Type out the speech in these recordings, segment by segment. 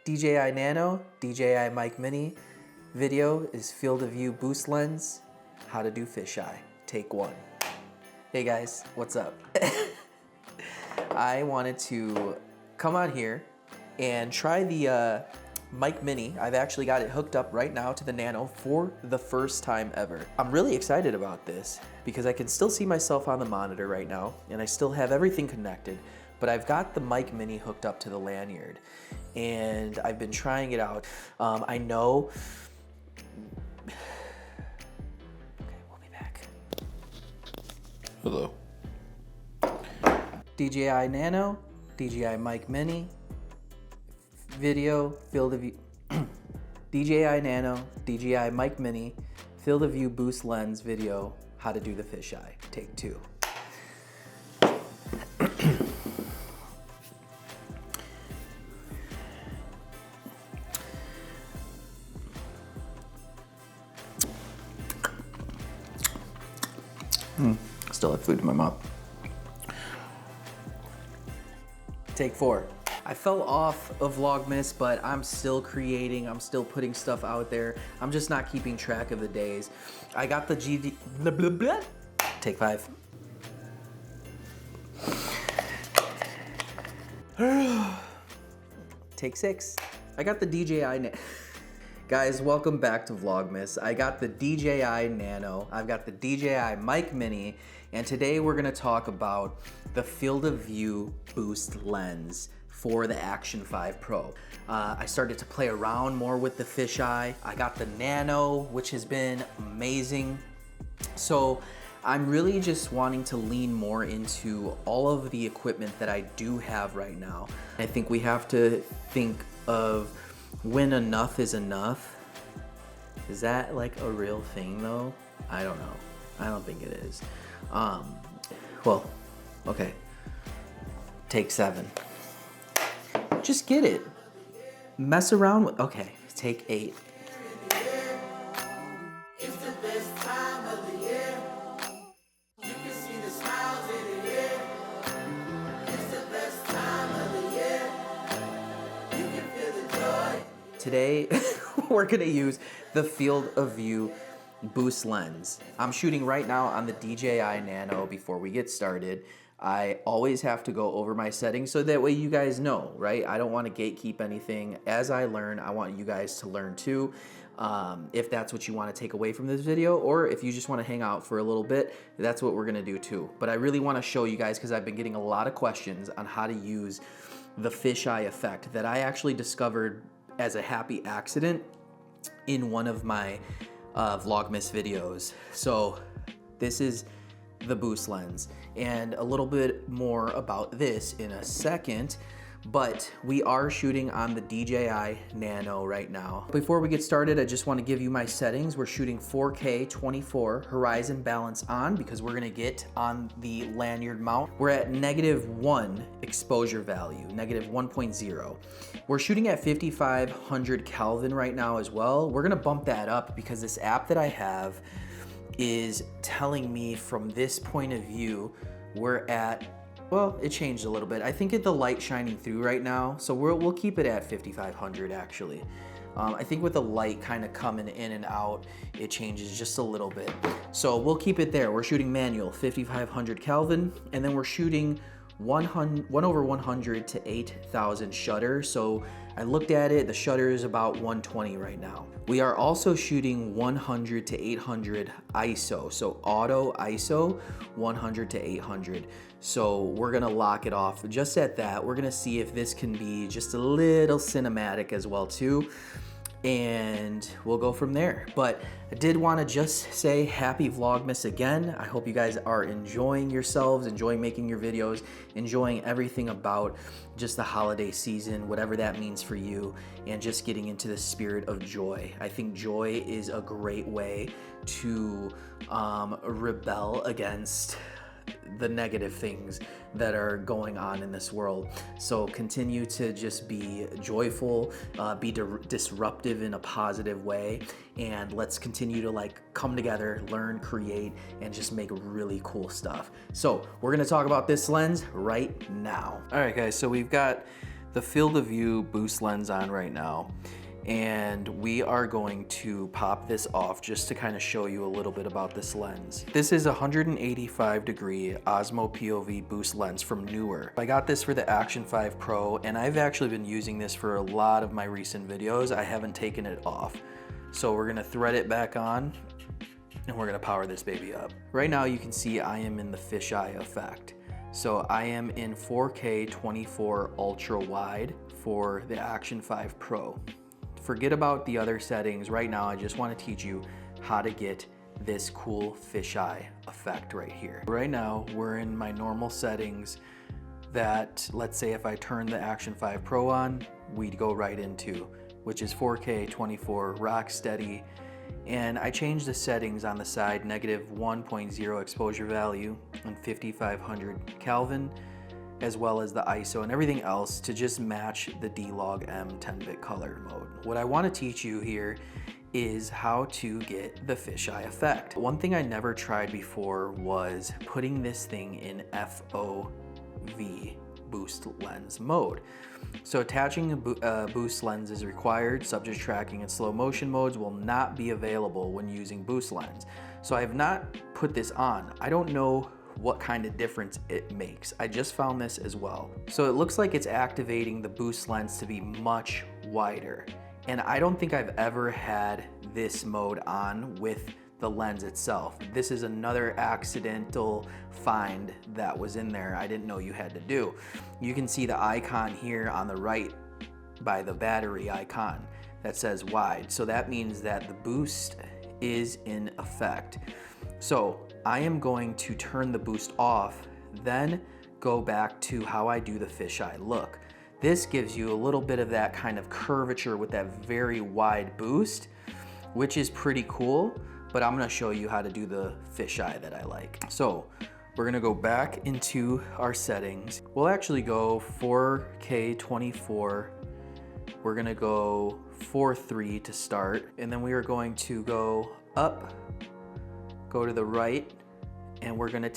DJI Nano, DJI Mic Mini. Video is field of view boost lens, how to do fisheye, take 1. Hey guys, what's up? I wanted to come out here and try the Mic Mini. I've actually got it hooked up right now to the Nano for the first time ever. I'm really excited about this because I can still see myself on the monitor right now and I still have everything connected, but I've got the Mic Mini hooked up to the lanyard and I've been trying it out. I know, okay, we'll be back. Hello. DJI Nano, DJI Mic Mini, video, field of view, DJI Nano, DJI Mic Mini, field of view boost lens video, how to do the fisheye, take 2. Still have food in my mouth. Take 4. I fell off of Vlogmas, but I'm still creating, I'm still putting stuff out there. I'm just not keeping track of the days. I got the blah, blah, blah. Take 5. Take 6. I got the DJI Guys, welcome back to Vlogmas. I got the DJI Nano, I've got the DJI Mic Mini, and today we're gonna talk about the field of view boost lens for the Action 5 Pro. I started to play around more with the fisheye. I got the Nano, which has been amazing. So I'm really just wanting to lean more into all of the equipment that I do have right now. I think we have to think of when enough is enough. Is that like a real thing though? I don't know. I don't think it is. Well, okay. Take 7. Just get it. Mess around with, okay, take 8. Today, we're gonna use the field of view boost lens. I'm shooting right now on the DJI Nano before we get started. I always have to go over my settings so that way you guys know, right? I don't want to gatekeep anything. As I learn, I want you guys to learn too. If that's what you want to take away from this video, or if you just want to hang out for a little bit, that's what we're gonna do too. But I really want to show you guys because I've been getting a lot of questions on how to use the fisheye effect that I actually discovered as a happy accident in one of my Vlogmas videos. So this is the boost lens, and a little bit more about this in a second, but we are shooting on the DJI Nano right now. Before we get started, I just want to give you my settings. We're shooting 4K 24 horizon balance on because we're gonna get on the lanyard mount. We're at -1 exposure value, -1.0. We're shooting at 5500 Kelvin right now as well. We're gonna bump that up because this app that I have is telling me from this point of view, we're at, well, it changed a little bit. I think the light shining through right now, so we'll keep it at 5500 actually. I think with the light kind of coming in and out, it changes just a little bit. So we'll keep it there. We're shooting manual, 5500 Kelvin, and then we're shooting 1/100 to 8000 shutter. So I looked at it, the shutter is about 120 right now. We are also shooting 100 to 800 ISO. So auto ISO, 100 to 800. So we're gonna lock it off just at that. We're gonna see if this can be just a little cinematic as well too. And we'll go from there. But I did want to just say happy Vlogmas again. I hope you guys are enjoying yourselves, enjoying making your videos, enjoying everything about just the holiday season, whatever that means for you, and just getting into the spirit of joy. I think joy is a great way to rebel against the negative things that are going on in this world. So continue to just be joyful, be disruptive in a positive way, and let's continue to like come together, learn, create, and just make really cool stuff. So we're gonna talk about this lens right now. All right guys, so we've got the field of view boost lens on right now, and we are going to pop this off just to kind of show you a little bit about this lens. This is a 185 degree Osmo POV boost lens from Neewer. I got this for the Action 5 Pro, and I've actually been using this for a lot of my recent videos. I haven't taken it off. So we're gonna thread it back on, and we're gonna power this baby up. Right now you can see I am in the fisheye effect. So I am in 4K 24 ultra wide for the Action 5 Pro. Forget about the other settings. Right now, I just want to teach you how to get this cool fisheye effect right here. Right now, we're in my normal settings that, let's say if I turn the Action 5 Pro on, we'd go right into, which is 4K 24 rock steady. And I changed the settings on the side, -1.0 exposure value and 5500 Kelvin, as well as the ISO and everything else to just match the D-Log-M 10-bit color mode. What I want to teach you here is how to get the fisheye effect. One thing I never tried before was putting this thing in FOV boost lens mode. So attaching a boost lens is required. Subject tracking and slow motion modes will not be available when using boost lens. So I have not put this on. I don't know what kind of difference it makes. I just found this as well. So it looks like it's activating the boost lens to be much wider. And I don't think I've ever had this mode on with the lens itself. This is another accidental find that was in there I didn't know you had to do. You can see the icon here on the right by the battery icon that says wide. So that means that the boost is in effect. So I am going to turn the boost off, then go back to how I do the fisheye look. This gives you a little bit of that kind of curvature with that very wide boost, which is pretty cool, but I'm gonna show you how to do the fisheye that I like. So we're gonna go back into our settings. We'll actually go 4K 24. We're gonna go 4.3 to start, and then we are going to go up, go to the right, and we're gonna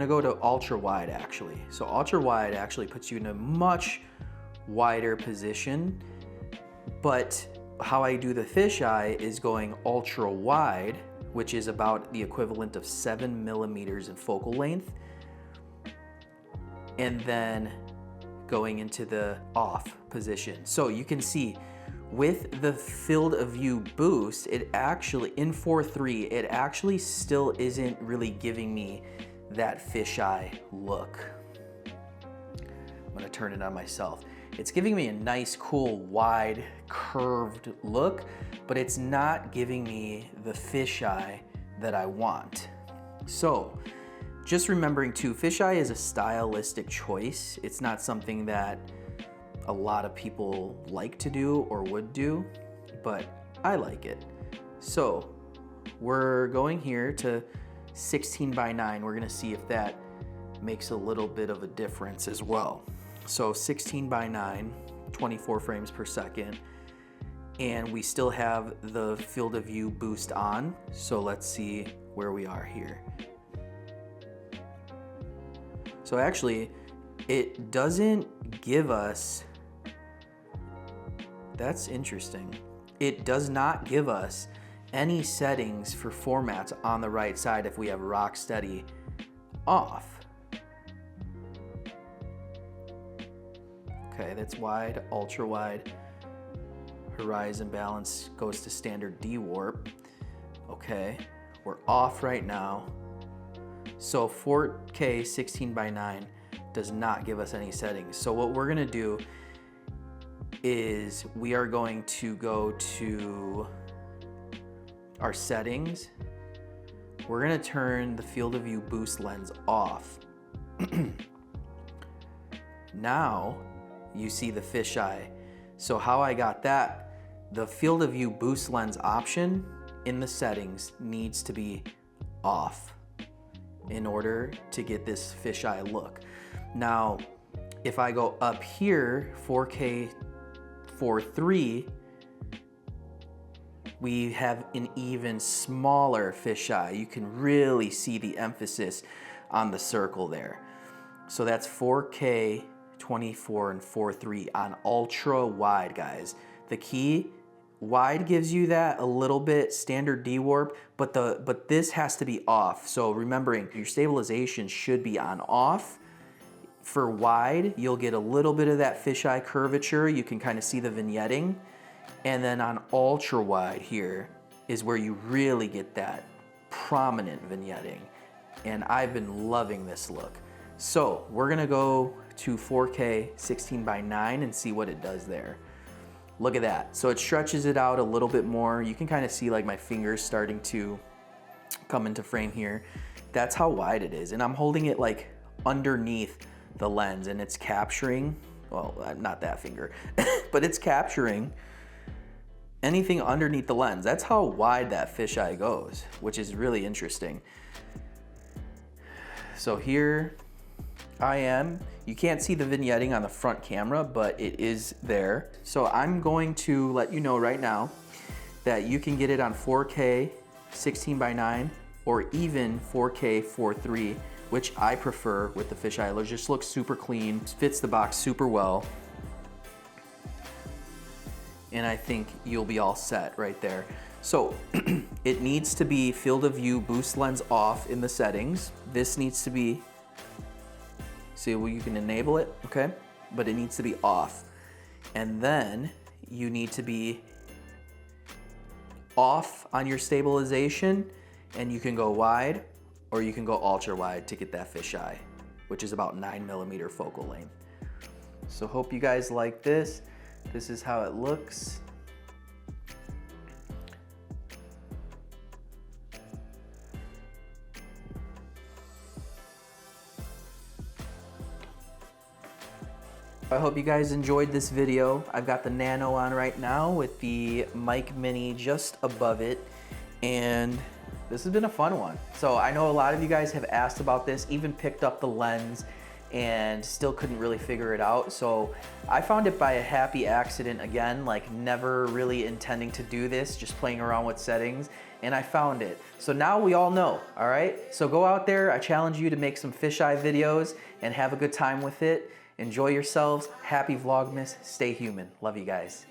go to ultra wide actually. So ultra wide actually puts you in a much wider position, but how I do the fisheye is going ultra wide, which is about the equivalent of 7 millimeters in focal length, and then going into the off position. So you can see with the field of view boost, it actually, in 4.3, it actually still isn't really giving me that fisheye look. I'm gonna turn it on myself. It's giving me a nice, cool, wide, curved look, but it's not giving me the fisheye that I want. So, just remembering too, fisheye is a stylistic choice. It's not something that a lot of people like to do or would do, but I like it. So we're going here to 16:9. We're gonna see if that makes a little bit of a difference as well. So 16:9, 24 frames per second, and we still have the field of view boost on. So let's see where we are here. So actually, it doesn't give us, that's interesting. It does not give us any settings for formats on the right side if we have rock steady off. Okay, that's wide, ultra wide. Horizon balance goes to standard D warp. Okay, we're off right now. So 4K 16:9 does not give us any settings. So what we're gonna do is we are going to go to our settings. We're gonna turn the field of view boost lens off. Now you see the fisheye. So how I got that, the field of view boost lens option in the settings needs to be off in order to get this fisheye look. Now, if I go up here, 4K 4.3, we have an even smaller fisheye. You can really see the emphasis on the circle there. So that's 4K 24 and 4.3 on ultra wide, guys. The key, wide gives you that a little bit standard D-warp, but this has to be off. So remembering your stabilization should be on off. For wide, you'll get a little bit of that fisheye curvature. You can kind of see the vignetting. And then on ultra wide here is where you really get that prominent vignetting. And I've been loving this look. So we're gonna go to 4K 16:9 and see what it does there. Look at that. So it stretches it out a little bit more. You can kind of see like my fingers starting to come into frame here. That's how wide it is. And I'm holding it like underneath the lens and it's capturing, well, not that finger, but it's capturing anything underneath the lens. That's how wide that fisheye goes, which is really interesting. So here I am. You can't see the vignetting on the front camera, but it is there. So I'm going to let you know right now that you can get it on 4K 16:9 or even 4K 4.3, which I prefer with the fisheye. It just looks super clean, fits the box super well. And I think you'll be all set right there. So it needs to be field of view boost lens off in the settings. This needs to be, see, well, you can enable it, okay? But it needs to be off. And then you need to be off on your stabilization, and you can go wide or you can go ultra wide to get that fisheye, which is about 9mm focal length. So hope you guys like this. This is how it looks. I hope you guys enjoyed this video. I've got the Nano on right now with the Mic Mini just above it, and this has been a fun one. So I know a lot of you guys have asked about this, even picked up the lens and still couldn't really figure it out. So I found it by a happy accident again, like never really intending to do this, just playing around with settings, and I found it. So now we all know, all right? So go out there, I challenge you to make some fisheye videos and have a good time with it. Enjoy yourselves, happy Vlogmas, stay human. Love you guys.